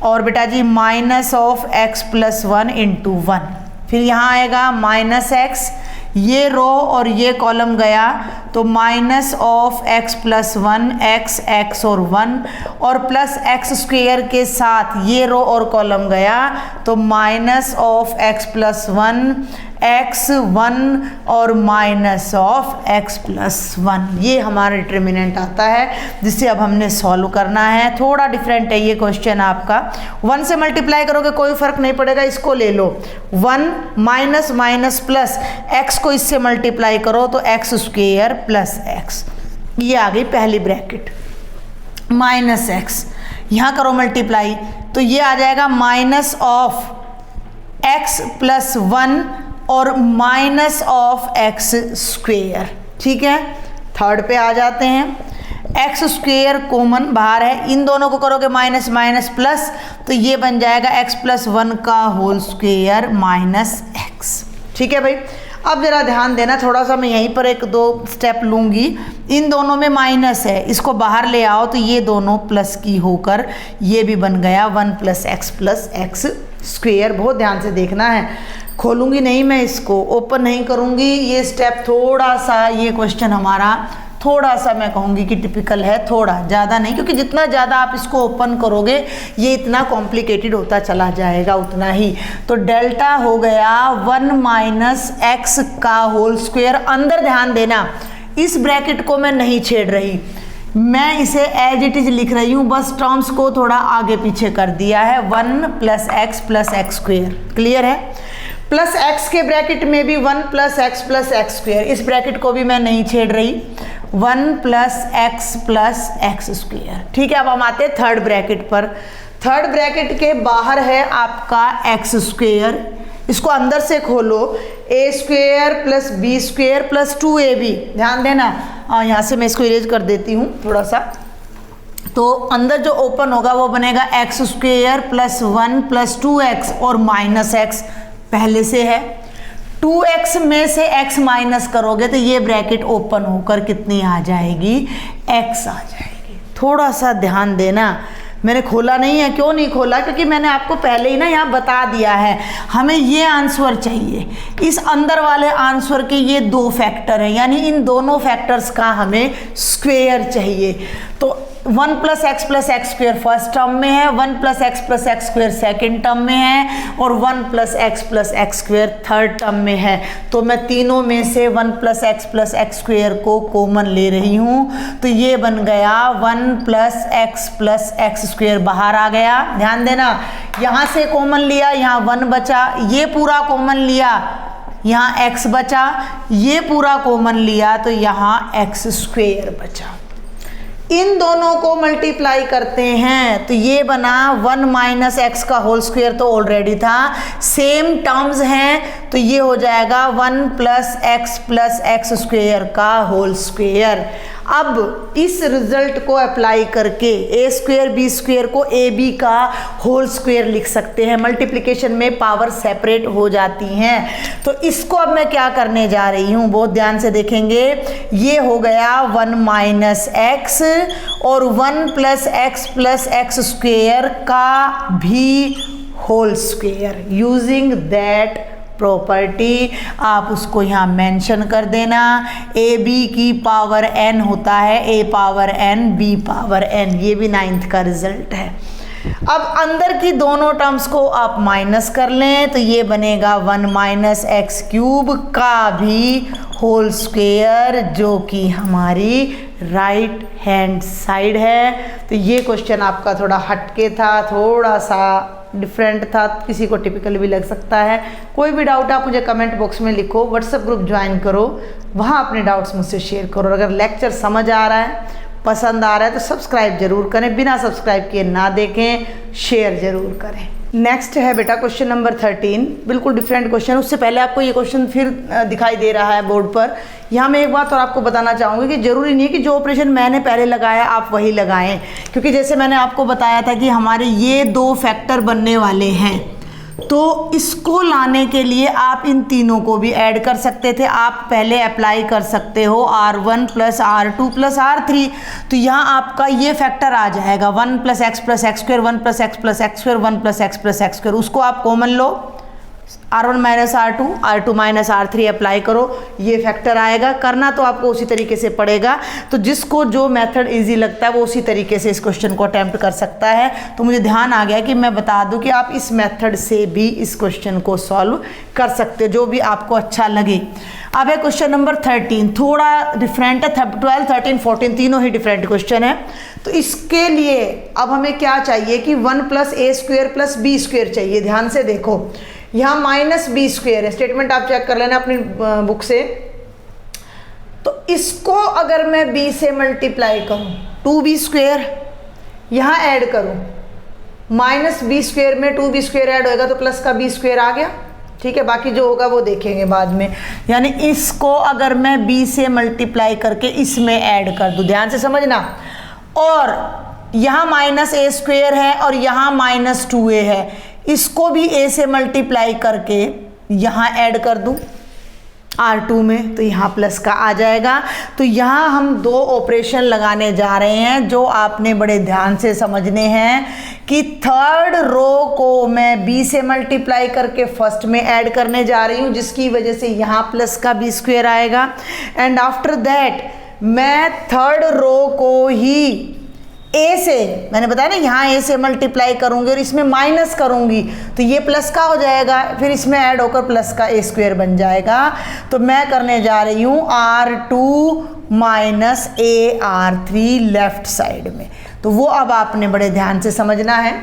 और बेटा जी minus of x plus 1 into 1। फिर यहाँ आएगा माइनस एक्स, ये रो और ये कॉलम गया तो minus of x plus 1 x और 1, और प्लस एक्स स्क्वेयर के साथ ये रो और कॉलम गया तो minus of x plus 1 x 1 और माइनस ऑफ x प्लस 1। ये हमारा डिटर्मिनेंट आता है जिसे अब हमने सॉल्व करना है। थोड़ा डिफरेंट है ये क्वेश्चन आपका। 1 से मल्टीप्लाई करोगे कोई फर्क नहीं पड़ेगा, इसको ले लो 1 माइनस माइनस प्लस x को इससे मल्टीप्लाई करो तो x स्क्वेयर प्लस x, ये आ गई पहली ब्रैकेट। माइनस x यहाँ करो मल्टीप्लाई तो ये आ जाएगा माइनस ऑफ x प्लस 1 और माइनस ऑफ एक्स स्क्वेयर। ठीक है, थर्ड पे आ जाते हैं। एक्स स्क्वेयर कॉमन बाहर है, इन दोनों को करोगे माइनस माइनस प्लस तो ये बन जाएगा एक्स प्लस 1 का होल स्क्वेयर माइनस एक्स। ठीक है भाई, अब जरा ध्यान देना, थोड़ा सा मैं यहीं पर एक दो स्टेप लूँगी। इन दोनों में माइनस है, इसको बाहर ले आओ तो ये दोनों प्लस की होकर ये भी बन गया 1 प्लस एक्स स्क्वेयर। बहुत ध्यान से देखना है, खोलूँगी नहीं मैं इसको, ओपन नहीं करूँगी। ये स्टेप थोड़ा सा, ये क्वेश्चन हमारा थोड़ा सा मैं कहूँगी कि टिपिकल है, थोड़ा ज़्यादा नहीं, क्योंकि जितना ज़्यादा आप इसको ओपन करोगे ये इतना कॉम्प्लिकेटेड होता चला जाएगा उतना ही। तो डेल्टा हो गया 1 माइनस एक्स का होल स्क्वायर। अंदर ध्यान देना, इस ब्रैकेट को मैं नहीं छेड़ रही, मैं इसे एज इट इज लिख रही हूँ, बस टर्म्स को थोड़ा आगे पीछे कर दिया है। 1 प्लस एक्स स्क्वायर, क्लियर है। प्लस एक्स के ब्रैकेट में भी 1 प्लस एक्स स्क्वायर, इस ब्रैकेट को भी मैं नहीं छेड़ रही, 1 प्लस एक्स स्क्वायर। ठीक है, अब हम आते हैं थर्ड ब्रैकेट पर। थर्ड ब्रैकेट के बाहर है आपका एक्स स्क्वायर, इसको अंदर से खोलो, A square plus B square plus 2ab। ध्यान देना, यहाँ से मैं इसको इरेज कर देती हूँ थोड़ा सा। तो अंदर जो ओपन होगा वो बनेगा x square plus 1 plus 2x और माइनस एक्स पहले से है। 2x में से x माइनस करोगे तो ये ब्रैकेट ओपन होकर कितनी आ जाएगी, x आ जाएगी। थोड़ा सा ध्यान देना, मैंने खोला नहीं है। क्यों नहीं खोला? क्योंकि मैंने आपको पहले ही ना यहाँ बता दिया है, हमें ये आंसर चाहिए। इस अंदर वाले आंसर के ये दो फैक्टर हैं, यानी इन दोनों फैक्टर्स का हमें स्क्वेयर चाहिए। तो 1 plus x square first term में है, 1 plus x square second term में है और 1 plus x square third term में है। तो मैं तीनों में से 1 प्लस एक्स स्क्वेयर को कॉमन ले रही हूँ। तो ये बन गया 1 प्लस एक्स स्क्वेयर बाहर आ गया। ध्यान देना, यहाँ से कॉमन लिया, यहाँ 1 बचा, ये पूरा कॉमन लिया, यहाँ x बचा, ये पूरा कॉमन लिया तो यहाँ एक्स स्क्वेयर बचा। इन दोनों को मल्टीप्लाई करते हैं तो ये बना 1 माइनस एक्स का होल स्क्वेयर, तो ऑलरेडी था, सेम टर्म्स हैं तो ये हो जाएगा 1 प्लस एक्स स्क्वेयर का होल स्क्वेयर। अब इस रिजल्ट को अप्लाई करके ए स्क्वेयर बी स्क्वेयर को ए बी का होल स्क्वेयर लिख सकते हैं। मल्टीप्लिकेशन में पावर सेपरेट हो जाती हैं। तो इसको अब मैं क्या करने जा रही हूँ, बहुत ध्यान से देखेंगे। ये हो गया 1 माइनस एक्स और 1 प्लस एक्स स्क्वेयर का भी whole square. Using that property आप उसको यहाँ मेंशन कर देना। ए बी की पावर n होता है a power n b power n, ये भी 9th का रिजल्ट है। अब अंदर की दोनों टर्म्स को आप माइनस कर लें तो ये बनेगा 1 माइनस एक्स क्यूब का भी होल स्क्वेयर, जो कि हमारी राइट हैंड साइड है। तो ये क्वेश्चन आपका थोड़ा हटके था, थोड़ा सा डिफरेंट था, किसी को टिपिकल भी लग सकता है। कोई भी डाउट आप मुझे कमेंट बॉक्स में लिखो, व्हाट्सएप ग्रुप ज्वाइन करो, वहाँ अपने डाउट्स मुझसे शेयर करो। और अगर लेक्चर समझ आ रहा है, पसंद आ रहा है तो सब्सक्राइब जरूर करें, बिना सब्सक्राइब किए ना देखें, शेयर जरूर करें। नेक्स्ट है बेटा क्वेश्चन नंबर 13, बिल्कुल डिफरेंट क्वेश्चन। उससे पहले आपको ये क्वेश्चन फिर दिखाई दे रहा है बोर्ड पर। यहाँ मैं एक बात और आपको बताना चाहूँगी कि ज़रूरी नहीं है कि जो ऑपरेशन मैंने पहले लगाया आप वही लगाएं, क्योंकि जैसे मैंने आपको बताया था कि हमारे ये दो फैक्टर बनने वाले हैं, तो इसको लाने के लिए आप इन तीनों को भी ऐड कर सकते थे। आप पहले अप्लाई कर सकते हो R1 plus R2 plus R3, तो यहाँ आपका ये फैक्टर आ जाएगा 1 plus x square, 1 plus x square, 1 plus x square. उसको आप कॉमन लो, R1 minus R2 minus R3 apply करो, ये फैक्टर आएगा। करना तो आपको उसी तरीके से पड़ेगा। तो जिसको जो मेथड इजी लगता है वो उसी तरीके से इस क्वेश्चन को अटेम्प्ट कर सकता है। तो मुझे ध्यान आ गया कि मैं बता दूं कि आप इस मेथड से भी इस क्वेश्चन को सॉल्व कर सकते हो, जो भी आपको अच्छा लगे। अब है क्वेश्चन नंबर 13, थोड़ा डिफरेंट है। 12, 13, 14 तीनों ही डिफरेंट क्वेश्चन है। तो इसके लिए अब हमें क्या चाहिए कि 1 प्लस ए स्क्वेयर प्लस बी स्क्वेयर चाहिए। ध्यान से देखो, यहाँ माइनस बी स्क्वेयर है, स्टेटमेंट आप चेक कर लेना अपनी बुक से। तो इसको अगर मैं b से मल्टीप्लाई करूँ, 2b स्क्वेयर यहाँ ऐड करूँ, माइनस बी स्क्वेयर में 2b स्क्वेयर ऐड होएगा तो प्लस का b स्क्वेयर आ गया। ठीक है, बाकी जो होगा वो देखेंगे बाद में। यानी इसको अगर मैं b से मल्टीप्लाई करके इसमें ऐड कर दूँ, ध्यान से समझना, और यहाँ माइनस ए स्क्वेयर है और यहाँ माइनस 2a है, इसको भी a से मल्टीप्लाई करके यहाँ ऐड कर दूँ R2 में, तो यहाँ प्लस का आ जाएगा। तो यहाँ हम दो ऑपरेशन लगाने जा रहे हैं जो आपने बड़े ध्यान से समझने हैं कि थर्ड रो को मैं b से मल्टीप्लाई करके फर्स्ट में ऐड करने जा रही हूँ, जिसकी वजह से यहाँ प्लस का b स्क्वेयर आएगा। एंड आफ्टर दैट मैं थर्ड रो को ही ए से, मैंने बताया ना, यहाँ ए से मल्टीप्लाई करूँगी और इसमें माइनस करूँगी तो ये प्लस का हो जाएगा, फिर इसमें ऐड होकर प्लस का ए स्क्वेयर बन जाएगा। तो मैं करने जा रही हूँ R2 माइनस ए R3 लेफ्ट साइड में। तो वो अब आपने बड़े ध्यान से समझना है।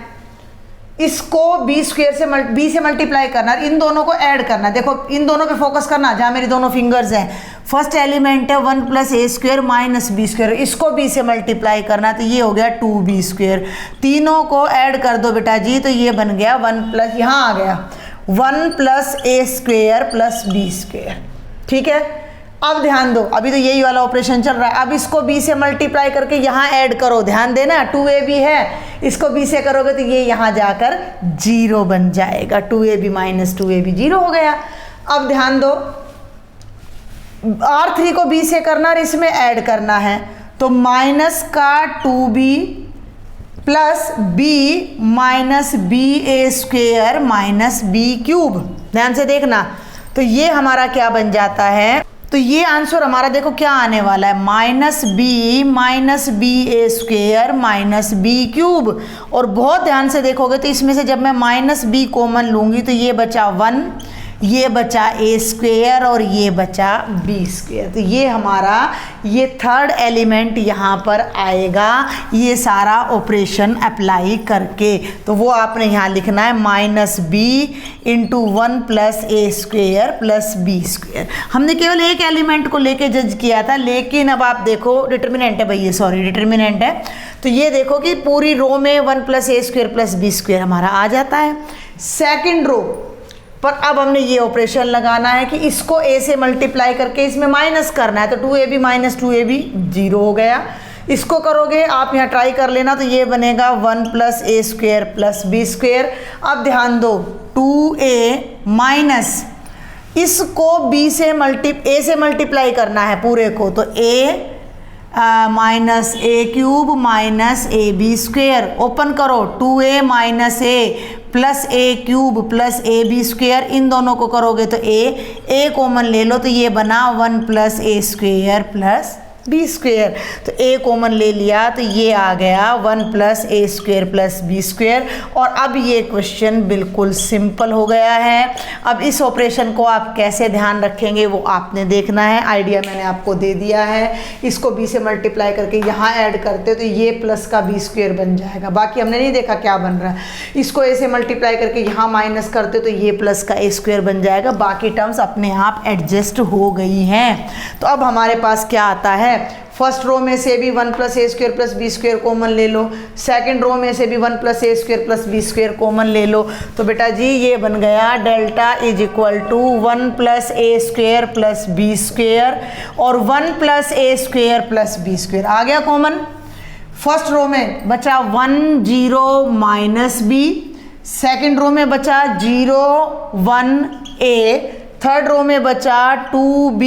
इसको b स्क्वेयर से b से मल्टीप्लाई करना, इन दोनों को ऐड करना। देखो इन दोनों पे फोकस करना, जहाँ मेरी दोनों फिंगर्स हैं। फर्स्ट एलिमेंट है 1 प्लस ए स्क्वेयर माइनस बी स्क्वेयर, इसको b से मल्टीप्लाई करना, तो ये हो गया 2b स्क्वेयर। तीनों को ऐड कर दो बेटा जी, तो ये बन गया 1 प्लस, यहाँ आ गया 1 प्लस ए स्क्वेयर प्लस बी स्क्वेयर। ठीक है, अब ध्यान दो, अभी तो यही वाला ऑपरेशन चल रहा है। अब इसको b से मल्टीप्लाई करके यहाँ ऐड करो, ध्यान देना 2ab है, इसको b से करोगे तो ये यहाँ जाकर 0 बन जाएगा। 2ab माइनस 2ab 0 हो गया। अब ध्यान दो, R3 को b से करना और इसमें ऐड करना है, तो माइनस का 2b plus b minus ba² minus b³। ध्यान से देखना, तो ये हमारा क्या बन जाता है, तो ये आंसर हमारा देखो क्या आने वाला है, minus b minus ba² minus b³। और बहुत ध्यान से देखोगे तो इसमें से जब मैं माइनस b कॉमन लूँगी तो ये बचा 1, ये बचा a² और ये बचा b²। तो ये हमारा ये थर्ड एलिमेंट यहाँ पर आएगा, ये सारा ऑपरेशन अप्लाई करके। तो वो आपने यहाँ लिखना है minus b into 1 plus a² plus b²। हमने केवल एक एलिमेंट को लेके जज किया था, लेकिन अब आप देखो डिटर्मिनेंट है भाई, ये सॉरी डिटर्मिनेंट है, तो ये देखो कि पूरी रो में 1 प्लस a² प्लस b² हमारा आ जाता है। सेकेंड रो पर अब हमने ये ऑपरेशन लगाना है कि इसको a से मल्टीप्लाई करके इसमें माइनस करना है, तो 2ab माइनस 2ab 0 हो गया। इसको करोगे आप यहाँ ट्राई कर लेना, तो ये बनेगा 1 प्लस a² प्लस b²। अब ध्यान दो 2a माइनस इसको a से मल्टीप्लाई करना है पूरे को, तो a minus a³ minus ab²। Open करो 2a minus a plus a³ plus ab², इन दोनों को करोगे तो a कॉमन ले लो, तो ये बना 1 प्लस a² प्लस b²। तो a कॉमन ले लिया तो ये आ गया 1 प्लस a² प्लस b²। और अब ये क्वेश्चन बिल्कुल सिंपल हो गया है। अब इस ऑपरेशन को आप कैसे ध्यान रखेंगे वो आपने देखना है, आइडिया मैंने आपको दे दिया है। इसको b से मल्टीप्लाई करके यहाँ ऐड करते तो ये प्लस का b² बन जाएगा, बाकी हमने नहीं देखा क्या बन रहा है। इसको a से मल्टीप्लाई करके यहाँ माइनस करते तो ये प्लस का a² बन जाएगा, बाकी टर्म्स अपने आप एडजस्ट हो गई हैं। तो अब हमारे पास क्या आता है, फर्स्ट रो में से भी 1 plus a² plus b² common ले लो, सेकंड रो में से भी 1 plus a² plus b² common ले लो। तो बेटा जी ये बन गया delta is equal to 1 plus a² plus b² और 1 प्लस a² प्लस b² आ गया कॉमन। फर्स्ट रो में बचा 1 0 माइनस b, सेकेंड रो में बचा 0 1 a, थर्ड रो में बचा 2b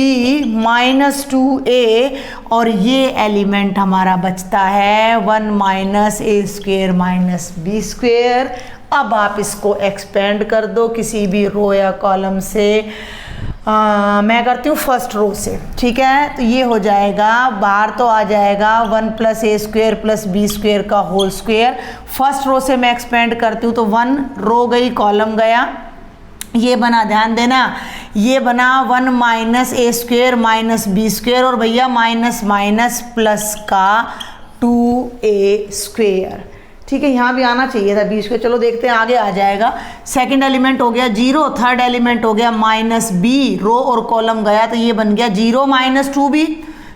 माइनस 2a और ये एलिमेंट हमारा बचता है 1 माइनस a² माइनस b²। अब आप इसको एक्सपेंड कर दो किसी भी रो या कॉलम से। मैं करती हूँ फर्स्ट रो से, ठीक है। तो ये हो जाएगा, बाहर तो आ जाएगा 1 प्लस a² प्लस b² का होल स्क्वायर। फर्स्ट रो से मैं एक्सपेंड करती हूँ तो 1 रो गई, कॉलम गया, ये बना, ध्यान देना, ये बना 1 माइनस a² माइनस b² और भैया माइनस माइनस प्लस का 2a²। ठीक है, यहाँ भी आना चाहिए था b², चलो देखते हैं आगे आ जाएगा। सेकंड एलिमेंट हो गया 0, थर्ड एलिमेंट हो गया माइनस b, रो और कॉलम गया तो ये बन गया 0 माइनस 2b,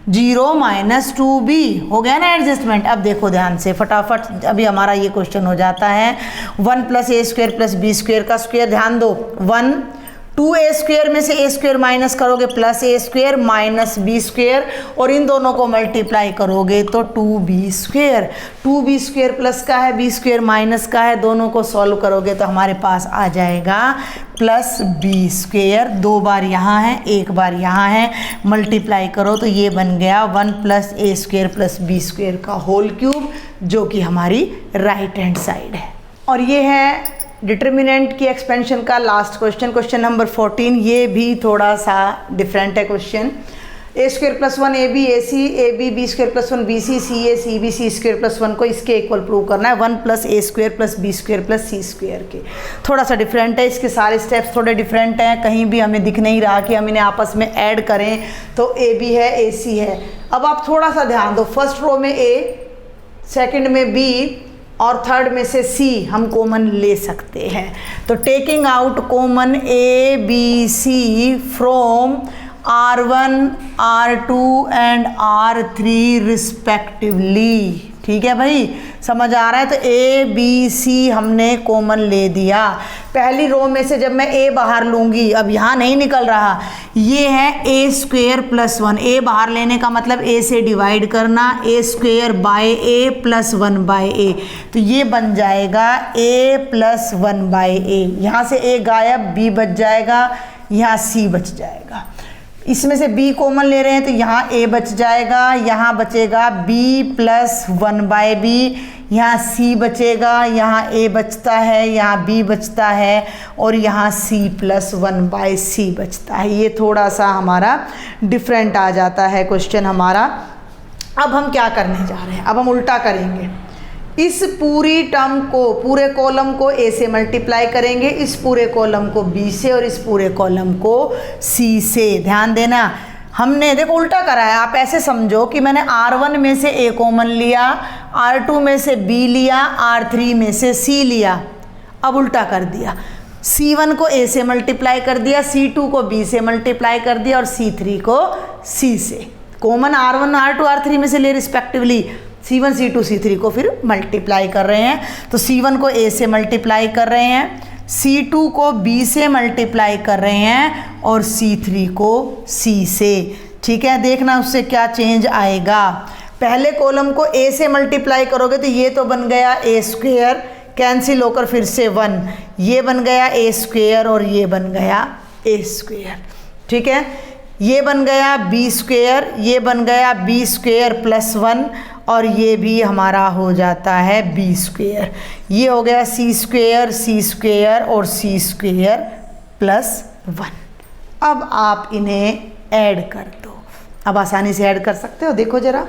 0 माइनस 2b हो गया ना एडजस्टमेंट। अब देखो ध्यान से फटाफट, अभी हमारा ये क्वेश्चन हो जाता है 1 प्लस a² प्लस b² का स्क्वायर। ध्यान दो 1 2a² में से a² माइनस करोगे प्लस a² माइनस b² और इन दोनों को मल्टीप्लाई करोगे तो 2b²। 2b² प्लस का है, b² माइनस का है, दोनों को सॉल्व करोगे तो हमारे पास आ जाएगा प्लस b²। 2 बार यहाँ है, 1 बार यहाँ है, मल्टीप्लाई करो तो ये बन गया 1 प्लस a² प्लस b² का होल क्यूब, जो कि हमारी राइट हैंड साइड है। और ये है डिटर्मिनेंट की एक्सपेंशन का लास्ट क्वेश्चन, क्वेश्चन नंबर 14। ये भी थोड़ा सा डिफरेंट है question. a² plus 1 ab ac, ab b² plus 1 bc, ca cb c² plus 1 को इसके इक्वल प्रूव करना है 1 plus a² plus b² plus c² के। थोड़ा सा डिफरेंट है, इसके सारे स्टेप्स थोड़े डिफरेंट हैं, कहीं भी हमें दिख नहीं रहा कि हम इन्हें आपस में ऐड करें तो ab है ac है। अब आप थोड़ा सा ध्यान दो, फर्स्ट रो में a, सेकेंड में b और थर्ड में से C हम कॉमन ले सकते हैं। तो taking out common A B C from R1 R2 and R3 respectively. ठीक है भाई, समझ आ रहा है। तो ए बी सी हमने कॉमन ले दिया। पहली रो में से जब मैं ए बाहर लूँगी, अब यहाँ नहीं निकल रहा, ये है ए स्क्वेयर प्लस 1। ए बाहर लेने का मतलब ए से डिवाइड करना, A square by A plus 1 by A. तो ये बन जाएगा ए प्लस 1 बाय ए। यहाँ से ए गायब, बी बच जाएगा, यहाँ सी बच जाएगा। इसमें से b कॉमन ले रहे हैं तो यहाँ a बच जाएगा, यहाँ बचेगा b प्लस 1 बाय बी, यहाँ c बचेगा, यहाँ a बचता है, यहाँ b बचता है और यहाँ c प्लस 1 बाय c बचता है। ये थोड़ा सा हमारा डिफरेंट आ जाता है क्वेश्चन हमारा। अब हम क्या करने जा रहे हैं, अब हम उल्टा करेंगे। इस पूरी टर्म को, पूरे कॉलम को a से मल्टीप्लाई करेंगे, इस पूरे कॉलम को b से और इस पूरे कॉलम को c से। ध्यान देना, हमने देखो उल्टा करा है। आप ऐसे समझो कि मैंने R1 में से a कॉमन लिया, R2 में से b लिया, R3 में से c लिया। अब उल्टा कर दिया, C1 को a से मल्टीप्लाई कर दिया, C2 को b से मल्टीप्लाई कर दिया और C3 को c से। कॉमन R1, R2, R3 में से ले रिस्पेक्टिवली, C1, C2, C3 को फिर मल्टीप्लाई कर रहे हैं। तो C1 को A से मल्टीप्लाई कर रहे हैं, C2 को B से मल्टीप्लाई कर रहे हैं और C3 को C से। ठीक है, देखना उससे क्या चेंज आएगा। पहले कॉलम को A से मल्टीप्लाई करोगे तो ये तो बन गया A स्क्वेयर, कैंसिल होकर फिर से 1, ये बन गया A स्क्वेयर और ये बन गया A स्क्वेयर। ठीक है, ये बन गया B स्क्वेयर, ये बन गया B स्क्वेयर प्लस 1 और ये भी हमारा हो जाता है b स्क्वेयर। ये हो गया c स्क्वेयर और c स्क्वेयर प्लस 1। अब आप इन्हें ऐड कर दो। अब आसानी से ऐड कर सकते हो, देखो ज़रा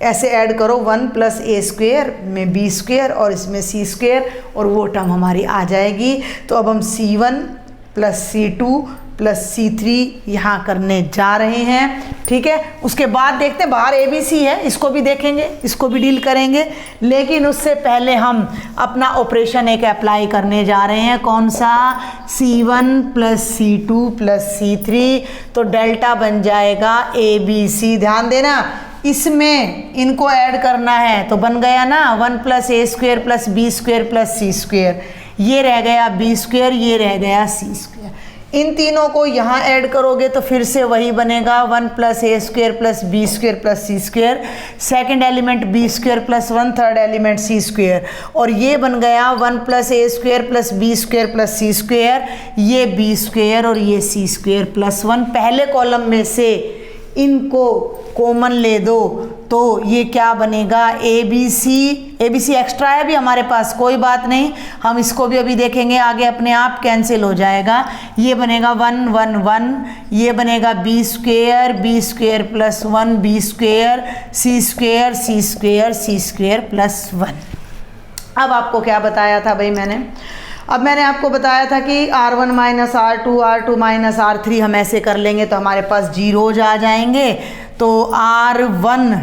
ऐसे ऐड करो, 1 प्लस a स्क्वेयर में b स्क्वेयर और इसमें c स्क्वेयर और वो टर्म हमारी आ जाएगी। तो अब हम c1 plus c2 plus C3 यहाँ करने जा रहे हैं। ठीक है, उसके बाद देखते हैं, बाहर ABC है, इसको भी देखेंगे, इसको भी डील करेंगे, लेकिन उससे पहले हम अपना ऑपरेशन एक अप्लाई करने जा रहे हैं। कौन सा? C1 plus C2 plus C3। तो डेल्टा बन जाएगा ABC। ध्यान देना, इसमें इनको ऐड करना है तो बन गया ना 1 plus a square plus b square plus c square. ये रह गया b स्क्वेयर, ये रह गया c स्क्वेयर। इन तीनों को यहाँ ऐड करोगे तो फिर से वही बनेगा 1 plus a square plus b square plus c square. Second element b square plus 1, third element c square. और ये बन गया 1 plus a square plus b square plus c square, ये b स्क्वेयर और ये c स्क्वेयर प्लस 1। पहले कॉलम में से इनको कॉमन ले दो तो ये क्या बनेगा? ABC एक्स्ट्रा है अभी हमारे पास, कोई बात नहीं, हम इसको भी अभी देखेंगे आगे, अपने आप कैंसिल हो जाएगा। ये बनेगा 1 1 1, ये बनेगा b square plus 1 b square c square plus 1। अब आपको क्या बताया था भाई मैंने? अब मैंने आपको बताया था कि R1 minus R2 minus R3 हम ऐसे कर लेंगे तो हमारे पास जीरोज आ जाएंगे। तो R1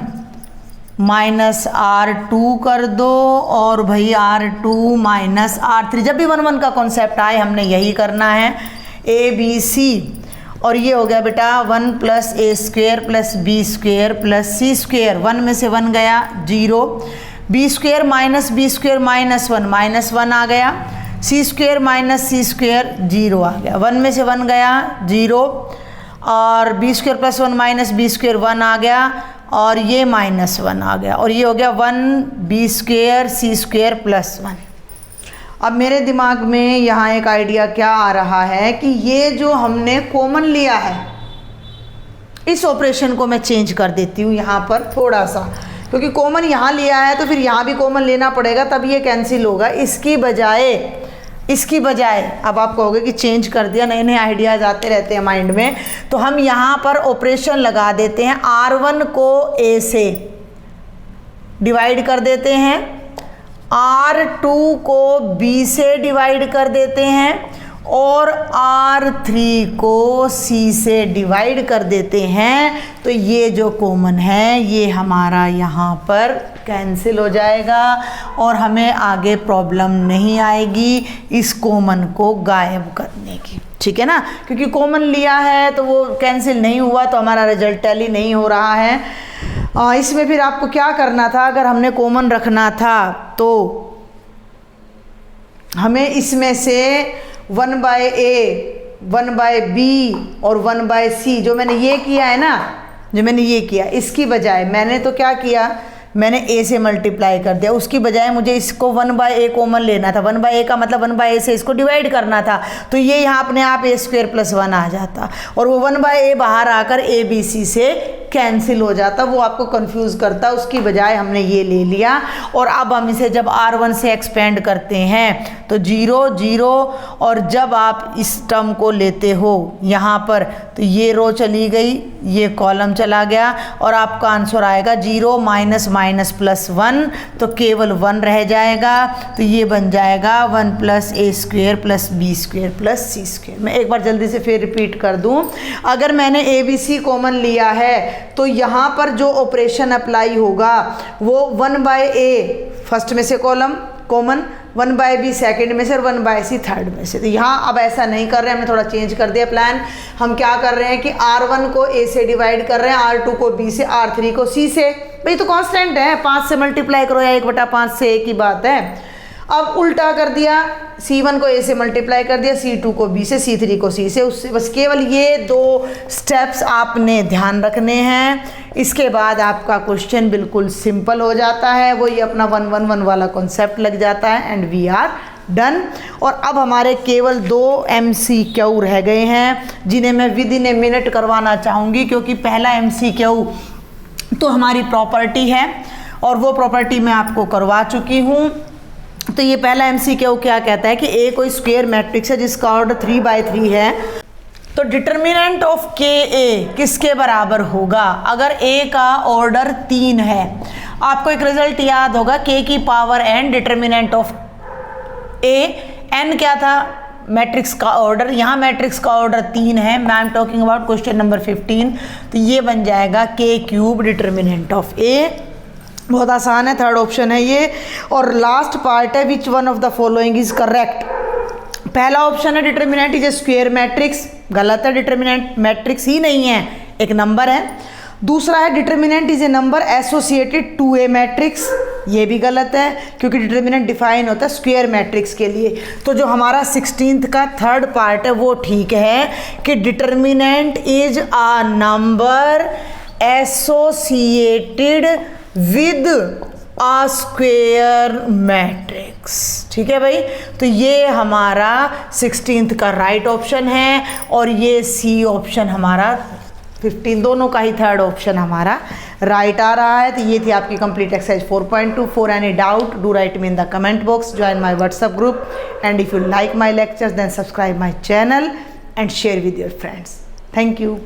माइनस R2 कर दो और भाई R2 माइनस R3। जब भी 1 1 का कॉन्सेप्ट आए हमने यही करना है, ABC। और ये हो गया बेटा 1 plus a square plus b square plus c square. 1 में से 1 गया 0, b स्क्वेयर माइनस -1 माइनस 1 आ गया, c square minus c square 0 आ गया। 1 में से 1 गया 0 और b square plus 1 minus b square 1 आ गया और ये -1 आ गया और ये हो गया 1 b square c square plus 1। अब मेरे दिमाग में यहाँ एक आइडिया क्या आ रहा है कि ये जो हमने कॉमन लिया है इस ऑपरेशन को मैं चेंज कर देती हूँ यहाँ पर थोड़ा सा, क्योंकि कॉमन यहाँ लिया है तो फिर यहाँ भी कॉमन लेना पड़ेगा तब ये कैंसिल होगा। इसकी बजाय अब आप कहोगे कि चेंज कर दिया, नए नए आइडियाज़ आते रहते हैं माइंड में, तो हम यहाँ पर ऑपरेशन लगा देते हैं। R1 को a से डिवाइड कर देते हैं, R2 को b से डिवाइड कर देते हैं और R3 को c से डिवाइड कर देते हैं। तो ये जो कॉमन है ये हमारा यहाँ पर कैंसिल हो जाएगा और हमें आगे प्रॉब्लम नहीं आएगी इस कॉमन को गायब करने की। ठीक है ना, क्योंकि कॉमन लिया है तो वो कैंसिल नहीं हुआ तो हमारा रिजल्ट टैली नहीं हो रहा है। इसमें फिर आपको क्या करना था, अगर हमने कॉमन रखना था तो हमें इसमें से 1/a 1/b और 1/c जो मैंने ये किया है ना, जो मैंने ये किया, इसकी बजाय मैंने तो क्या किया, मैंने a से मल्टीप्लाई कर दिया। उसकी बजाय मुझे इसको 1/a कॉमन लेना था। 1/a का मतलब 1/a से इसको डिवाइड करना था, तो ये यहाँ अपने आप a² + 1 आ जाता और वो 1/a बाहर आकर abc से कैंसिल हो जाता, वो आपको कंफ्यूज करता। उसकी बजाय हमने ये ले लिया और अब हम इसे जब r1 से एक्सपेंड करते हैं तो 0 0 और जब आप इस टर्म को लेते हो यहाँ पर तो ये रो चली गई, ये कॉलम चला गया और आपका आंसर आएगा 0 -(-+1) तो केवल 1 रह जाएगा। तो ये बन जाएगा 1 + a² + b² + c²। मैं एक बार जल्दी से फिर रिपीट कर दूं, अगर मैंने abc कॉमन लिया है तो यहाँ पर जो ऑपरेशन अप्लाई होगा वो 1/a फर्स्ट में से कॉलम कॉमन, 1/b सेकंड में से और 1/c थर्ड में से। तो यहाँ अब ऐसा नहीं कर रहे हैं, हमने थोड़ा चेंज कर दिया प्लान। हम क्या कर रहे हैं कि r1 को a से डिवाइड कर रहे हैं, r2 को b से, r3 को c से। भाई तो कांस्टेंट है, 5 से मल्टीप्लाई करो या 1/5 से, एक ही बात है। अब उल्टा कर दिया, c1 को a से मल्टीप्लाई कर दिया, c2 को b से, c3 को c से। उससे बस केवल ये 2 स्टेप्स आपने ध्यान रखने हैं। इसके बाद आपका क्वेश्चन बिल्कुल सिंपल हो जाता है, वो ये अपना 1 1 1 वाला कॉन्सेप्ट लग जाता है एंड वी आर डन। और अब हमारे केवल 2 MCQ रह गए हैं जिन्हें मैं विद इन ए मिनट करवाना चाहूँगी, क्योंकि पहला MCQ तो हमारी प्रॉपर्टी है और वो प्रॉपर्टी मैं आपको करवा चुकी हूँ। तो ये पहला MCQ क्या कहता है कि A कोई स्क्वायर मैट्रिक्स है जिसका ऑर्डर 3/3 है, तो डिटर्मिनेंट ऑफ KA किसके बराबर होगा अगर A का ऑर्डर 3 है। आपको एक रिजल्ट याद होगा, K की power n determinant of A, n क्या था, मैट्रिक्स का ऑर्डर, यहाँ मैट्रिक्स का ऑर्डर 3 है। मैं am talking about question number 15। तो ये बन जाएगा K³ डिटर्मिनेंट ऑफ A। बहुत आसान है, थर्ड ऑप्शन है ये। और लास्ट पार्ट है which one of the following is correct. पहला ऑप्शन है determinant is A square matrix, गलत है, डिटर्मिनेंट मैट्रिक्स ही नहीं है, एक नंबर है। दूसरा है determinant is a number associated to a matrix, ये भी गलत है क्योंकि डिटर्मिनेंट डिफाइन होता है स्क्वायर मैट्रिक्स के लिए। तो जो हमारा 16th का थर्ड पार्ट है वो ठीक है कि determinant is a number associated with a square matrix. ठीक है भाई, तो ये हमारा 16th का राइट ऑप्शन है और ये सी ऑप्शन हमारा 15, दोनों का ही थर्ड ऑप्शन हमारा राइट आ रहा है। तो ये थी आपकी complete exercise 4.2। For any doubt do write me in the comment box, join my WhatsApp group and if you like my lectures then subscribe my channel and share with your friends. Thank you.